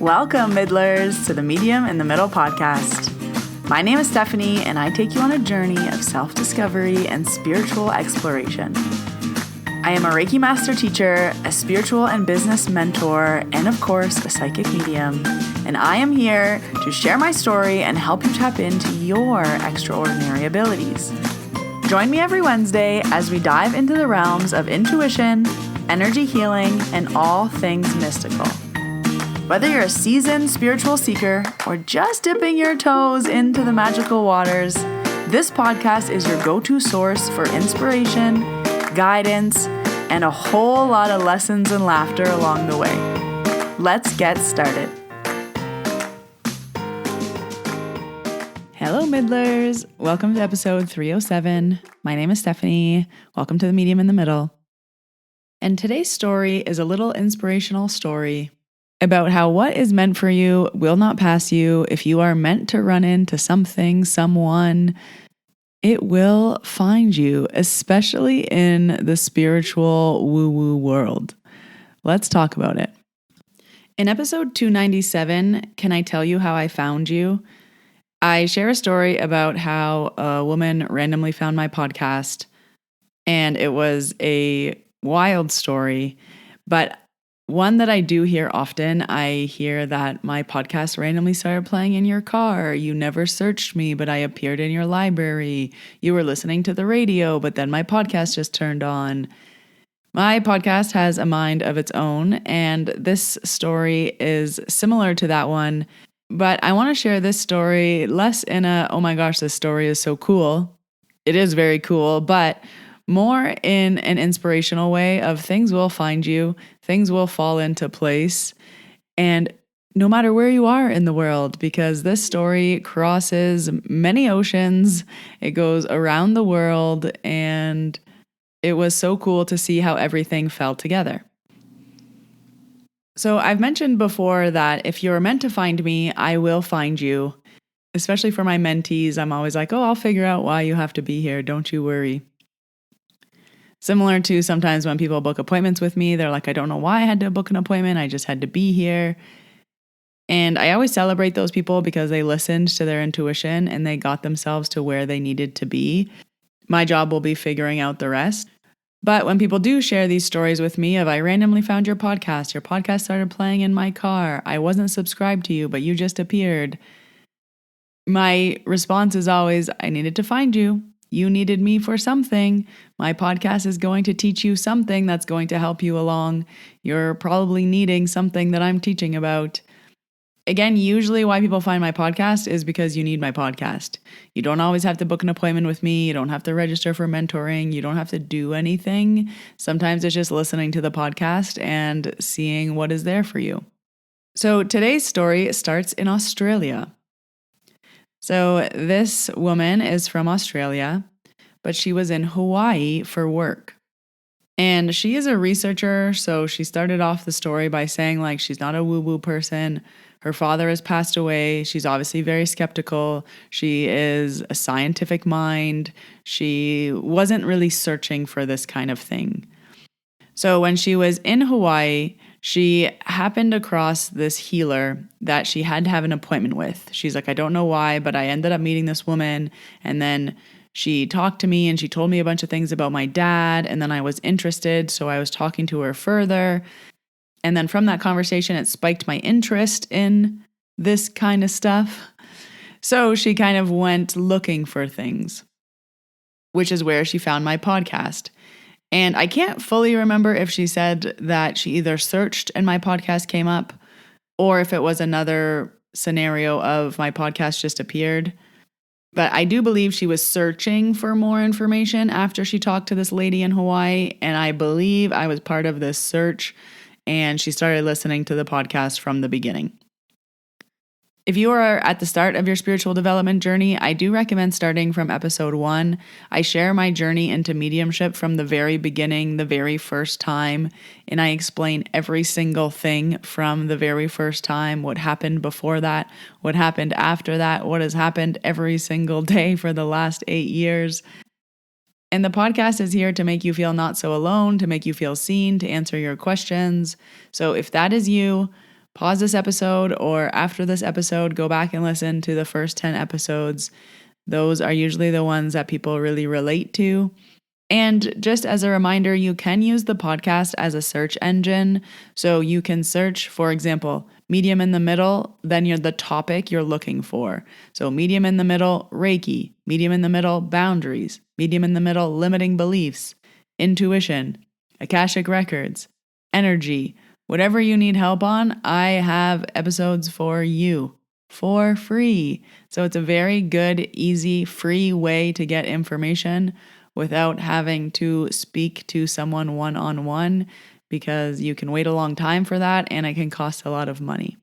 Welcome, Middlers, to the Medium in the Middle podcast. My name is Stephanie, and I take you on a journey of self-discovery and spiritual exploration. I am a Reiki Master Teacher, a spiritual and business mentor, and of course, a psychic medium. And I am here to share my story and help you tap into your extraordinary abilities. Join me every Wednesday as we dive into the realms of intuition, energy healing, and all things mystical. Whether you're a seasoned spiritual seeker or just dipping your toes into the magical waters, this podcast is your go-to source for inspiration, guidance, and a whole lot of lessons and laughter along the way. Let's get started. Hello, Middlers. Welcome to episode 307. My name is Stephanie. Welcome to the Medium in the Middle. And today's story is a little inspirational story about how what is meant for you will not pass you. If you are meant to run into something, someone, it will find you, especially in the spiritual woo-woo world. Let's talk about it. In episode 297, Can I Tell You How I Found You? I share a story about how a woman randomly found my podcast, and it was a wild story, but one that I do hear often. I hear that my podcast randomly started playing in your car. You never searched me, but I appeared in your library. You were listening to the radio, but then my podcast just turned on. My podcast has a mind of its own, and this story is similar to that one. But I want to share this story less in a, oh my gosh, this story is so cool. It is very cool, but more in an inspirational way of things will find you, things will fall into place, and no matter where you are in the world, because this story crosses many oceans, it goes around the world, and it was so cool to see how everything fell together. So I've mentioned before that if you're meant to find me, I will find you. Especially for my mentees, I'm always like, oh, I'll figure out why you have to be here. Don't you worry. Similar to sometimes when people book appointments with me, they're like, I don't know why I had to book an appointment. I just had to be here. And I always celebrate those people because they listened to their intuition and they got themselves to where they needed to be. My job will be figuring out the rest. But when people do share these stories with me of I randomly found your podcast started playing in my car, I wasn't subscribed to you, but you just appeared. My response is always, I needed to find you. You needed me for something. My podcast is going to teach you something that's going to help you along. You're probably needing something that I'm teaching about. Again, usually why people find my podcast is because you need my podcast. You don't always have to book an appointment with me. You don't have to register for mentoring. You don't have to do anything. Sometimes it's just listening to the podcast and seeing what is there for you. So today's story starts in Australia. So this woman is from Australia, but she was in Hawaii for work. And she is a researcher, so she started off the story by saying like she's not a woo-woo person. Her father has passed away. She's obviously very skeptical. She is a scientific mind. She wasn't really searching for this kind of thing. So when she was in Hawaii, she happened across this healer that she had to have an appointment with. She's like, I don't know why, but I ended up meeting this woman, and then she talked to me and she told me a bunch of things about my dad, and then I was interested, so I was talking to her further. And then from that conversation, it spiked my interest in this kind of stuff. So she kind of went looking for things, which is where she found my podcast. And I can't fully remember if she said that she either searched and my podcast came up, or if it was another scenario of my podcast just appeared. But I do believe she was searching for more information after she talked to this lady in Hawaii. And I believe I was part of this search. And she started listening to the podcast from the beginning. If you are at the start of your spiritual development journey, I do recommend starting from episode 1. I share my journey into mediumship from the very beginning, the very first time, and I explain every single thing from the very first time, what happened before that, what happened after that, what has happened every single day for the last 8 years. And the podcast is here to make you feel not so alone, to make you feel seen, to answer your questions. So if that is you, pause this episode, or after this episode, go back and listen to the first 10 episodes. Those are usually the ones that people really relate to. And just as a reminder, you can use the podcast as a search engine. So you can search, for example, medium in the middle, then you're the topic you're looking for. So medium in the middle, Reiki, medium in the middle, boundaries, medium in the middle, limiting beliefs, intuition, Akashic records, energy, whatever you need help on, I have episodes for you for free. So it's a very good, easy, free way to get information without having to speak to someone one-on-one, because you can wait a long time for that and it can cost a lot of money.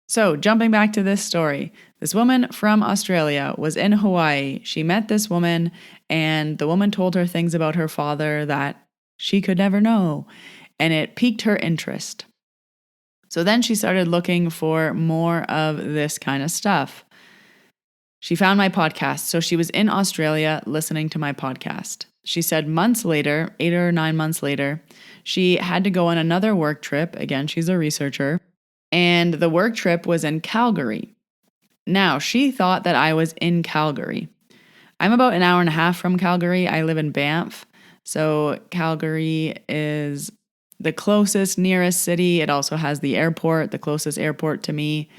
So jumping back to this story, this woman from Australia was in Hawaii. She met this woman and the woman told her things about her father that she could never know, and it piqued her interest. So then she started looking for more of this kind of stuff. She found my podcast. So she was in Australia listening to my podcast. She said months later, 8 or 9 months later, she had to go on another work trip. Again, she's a researcher. And the work trip was in Calgary. Now, she thought that I was in Calgary. I'm about an hour and a half from Calgary. I live in Banff. So Calgary is the closest, nearest city. It also has the airport, the closest airport to me.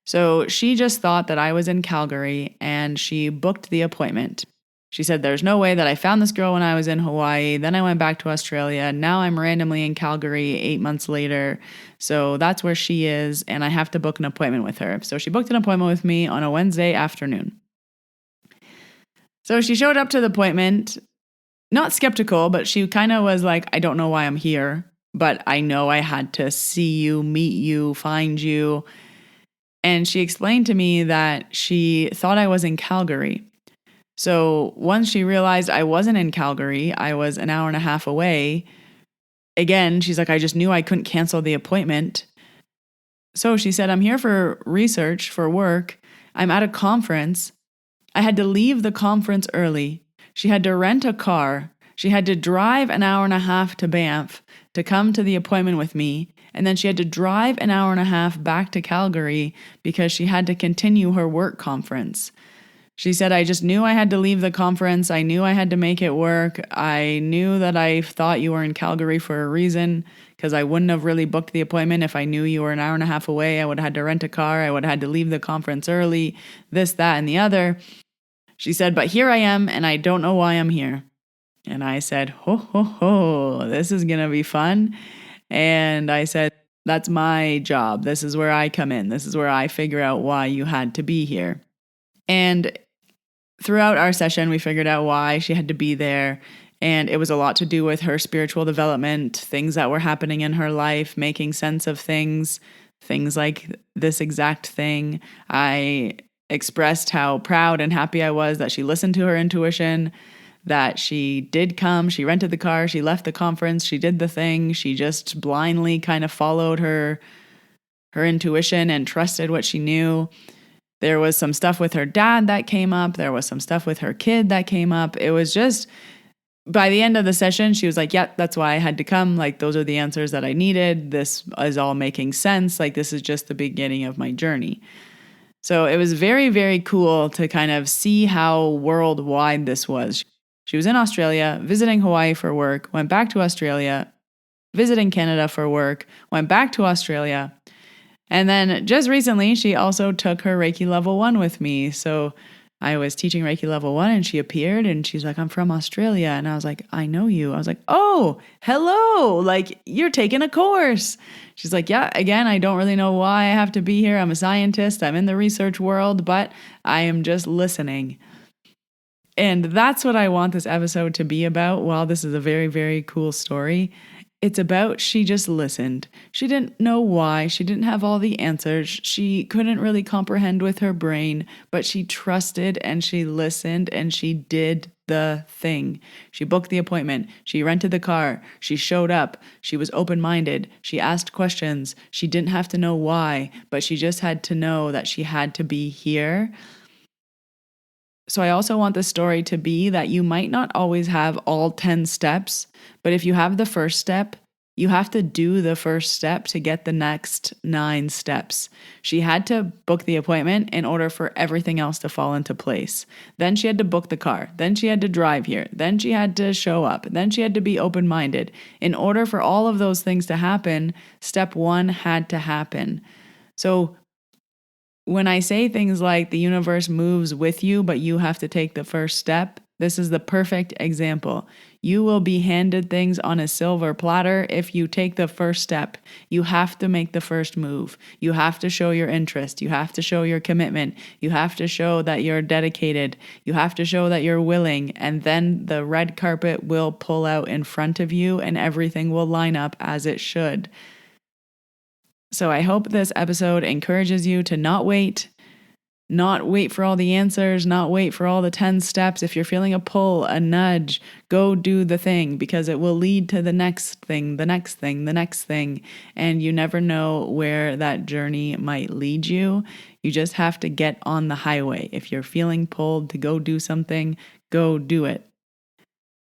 So she just thought that I was in Calgary and she booked the appointment. She said, there's no way that I found this girl when I was in Hawaii. Then I went back to Australia. Now I'm randomly in Calgary 8 months later. So that's where she is, and I have to book an appointment with her. So she booked an appointment with me on a Wednesday afternoon. So she showed up to the appointment, not skeptical, but she kind of was like, I don't know why I'm here, but I know I had to see you, meet you, find you. And she explained to me that she thought I was in Calgary. So once she realized I wasn't in Calgary, I was an hour and a half away. Again, she's like, I just knew I couldn't cancel the appointment. So she said, I'm here for research, for work. I'm at a conference. I had to leave the conference early. She had to rent a car. She had to drive an hour and a half to Banff to come to the appointment with me. And then she had to drive an hour and a half back to Calgary because she had to continue her work conference. She said, I just knew I had to leave the conference. I knew I had to make it work. I knew that I thought you were in Calgary for a reason, because I wouldn't have really booked the appointment if I knew you were an hour and a half away. I would have had to rent a car. I would have had to leave the conference early, this, that, and the other. She said, but here I am, and I don't know why I'm here. And I said, ho, ho, ho, this is going to be fun. And I said, that's my job. This is where I come in. This is where I figure out why you had to be here. And throughout our session, we figured out why she had to be there. And it was a lot to do with her spiritual development, things that were happening in her life, making sense of things like this exact thing. I expressed how proud and happy I was that she listened to her intuition, that she did come, she rented the car, she left the conference, she did the thing, she just blindly kind of followed her intuition and trusted what she knew. There was some stuff with her dad that came up, there was some stuff with her kid that came up. It was just, by the end of the session, she was like, yeah, that's why I had to come. Like, those are the answers that I needed. This is all making sense. Like, this is just the beginning of my journey. So it was very, very cool to kind of see how worldwide this was. She was in Australia, visiting Hawaii for work, went back to Australia, visiting Canada for work, went back to Australia. And then just recently, she also took her Reiki Level One with me. So I was teaching Reiki Level One and she appeared and she's like, I'm from Australia. And I was like, I know you. I was like, oh, hello. Like, you're taking a course. She's like, yeah, again, I don't really know why I have to be here. I'm a scientist. I'm in the research world, but I am just listening. And that's what I want this episode to be about. While this is a very, very cool story, it's about she just listened. She didn't know why. She didn't have all the answers. She couldn't really comprehend with her brain, but she trusted and she listened and she did the thing. She booked the appointment. She rented the car. She showed up. She was open-minded. She asked questions. She didn't have to know why, but she just had to know that she had to be here. So I also want the story to be that you might not always have all 10 steps, but if you have the first step, You have to do the first step to get the next 9 steps. She had to book the appointment in order for everything else to fall into place. Then she had to book the car. Then she had to drive here. Then she had to show up. Then she had to be open-minded. In order for all of those things to happen, step 1 had to happen. So when I say things like the universe moves with you, but you have to take the first step, this is the perfect example. You will be handed things on a silver platter if you take the first step. You have to make the first move. You have to show your interest. You have to show your commitment. You have to show that you're dedicated. You have to show that you're willing. And then the red carpet will pull out in front of you and everything will line up as it should. So I hope this episode encourages you to not wait for all the answers, not wait for all the 10 steps. If you're feeling a pull, a nudge, go do the thing because it will lead to the next thing, the next thing, the next thing. And you never know where that journey might lead you. You just have to get on the highway. If you're feeling pulled to go do something, go do it.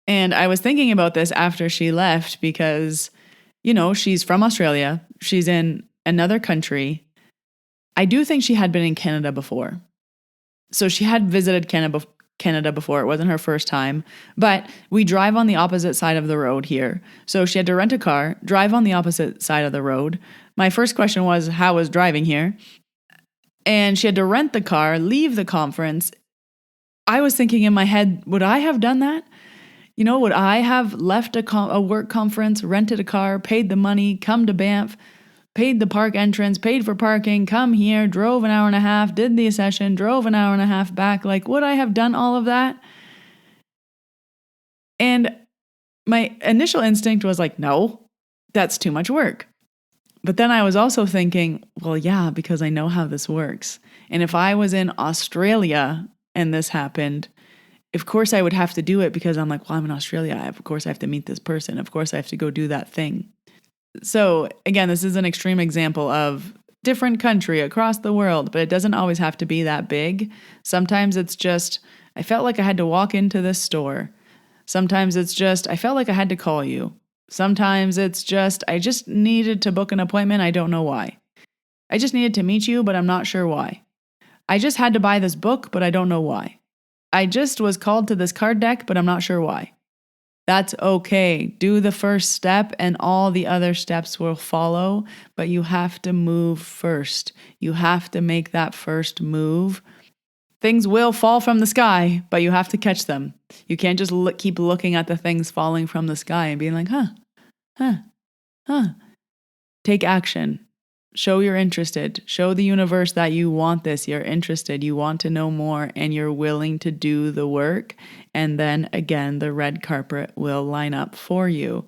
And I was thinking about this after she left because, she's from Australia. She's in another country. I do think she had been in Canada before. So she had visited Canada before. It wasn't her first time. But we drive on the opposite side of the road here. So she had to rent a car, drive on the opposite side of the road. My first question was, how was driving here? And she had to rent the car, leave the conference. I was thinking in my head, would I have done that? Would I have left a work conference, rented a car, paid the money, come to Banff, paid the park entrance, paid for parking, come here, drove an hour and a half, did the session, drove an hour and a half back? Like, would I have done all of that? And my initial instinct was like, no, that's too much work. But then I was also thinking, well, yeah, because I know how this works. And if I was in Australia and this happened, of course I would have to do it because I'm like, well, I'm in Australia. Of course I have to meet this person. Of course I have to go do that thing. So again, this is an extreme example of different country across the world, but it doesn't always have to be that big. Sometimes it's just, I felt like I had to walk into this store. Sometimes it's just, I felt like I had to call you. Sometimes it's just, I just needed to book an appointment. I don't know why. I just needed to meet you, but I'm not sure why. I just had to buy this book, but I don't know why. I just was called to this card deck, but I'm not sure why. That's okay. Do the first step and all the other steps will follow, but you have to move first. You have to make that first move. Things will fall from the sky, but you have to catch them. You can't just keep looking at the things falling from the sky and being like, huh. Take action. Show you're interested. Show the universe that you want this. You're interested. You want to know more and you're willing to do the work. And then again, the red carpet will line up for you.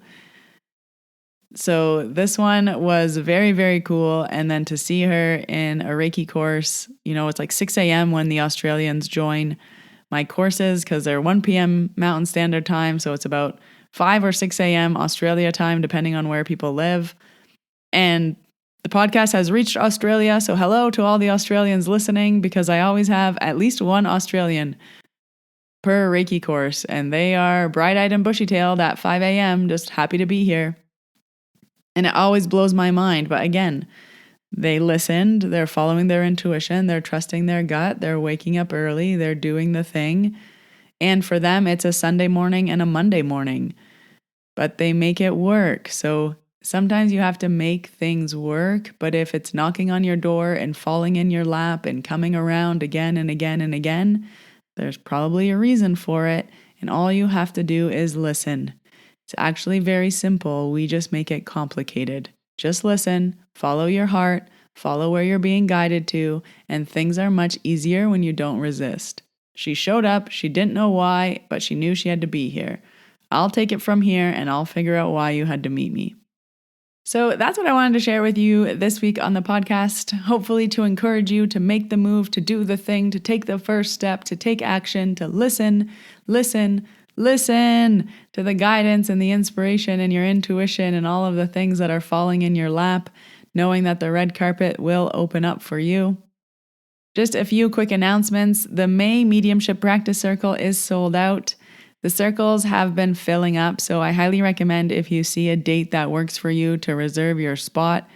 So this one was very, very cool. And then to see her in a Reiki course, it's like 6 a.m. when the Australians join my courses because they're 1 p.m. Mountain Standard Time. So it's about 5 or 6 a.m. Australia time, depending on where people live. And the podcast has reached Australia, so hello to all the Australians listening because I always have at least one Australian per Reiki course, and they are bright-eyed and bushy-tailed at 5 a.m., just happy to be here. And it always blows my mind, but again, they listened, they're following their intuition, they're trusting their gut, they're waking up early, they're doing the thing, and for them, it's a Sunday morning and a Monday morning, but they make it work, so sometimes you have to make things work, but if it's knocking on your door and falling in your lap and coming around again and again and again, there's probably a reason for it, and all you have to do is listen. It's actually very simple. We just make it complicated. Just listen, follow your heart, follow where you're being guided to, and things are much easier when you don't resist. She showed up, she didn't know why, but she knew she had to be here. I'll take it from here and I'll figure out why you had to meet me. So that's what I wanted to share with you this week on the podcast, hopefully to encourage you to make the move, to do the thing, to take the first step, to take action, to listen to the guidance and the inspiration and your intuition and all of the things that are falling in your lap, knowing that the red carpet will open up for you. Just a few quick announcements. The May Mediumship Practice Circle is sold out. The circles have been filling up, so I highly recommend if you see a date that works for you to reserve your spot.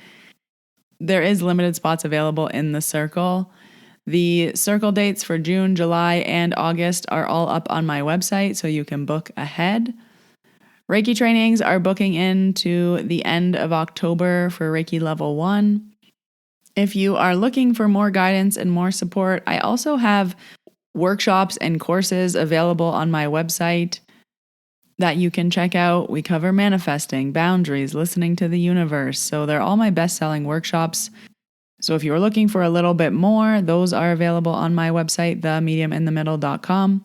There is limited spots available in the circle. The circle dates for June, July, and August are all up on my website, so you can book ahead. Reiki trainings are booking into the end of October for Reiki Level One. If you are looking for more guidance and more support, I also have workshops and courses available on my website that you can check out. We cover manifesting, boundaries, listening to the universe. So they're all my best-selling workshops. So if you're looking for a little bit more, those are available on my website, themediuminthemiddle.com.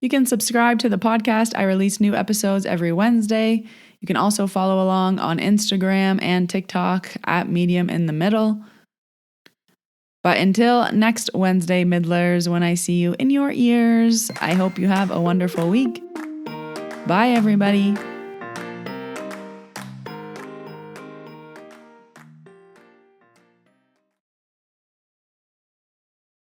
You can subscribe to the podcast. I release new episodes every Wednesday. You can also follow along on Instagram and TikTok at Medium in the Middle. But until next Wednesday, Middlers, when I see you in your ears, I hope you have a wonderful week. Bye, everybody.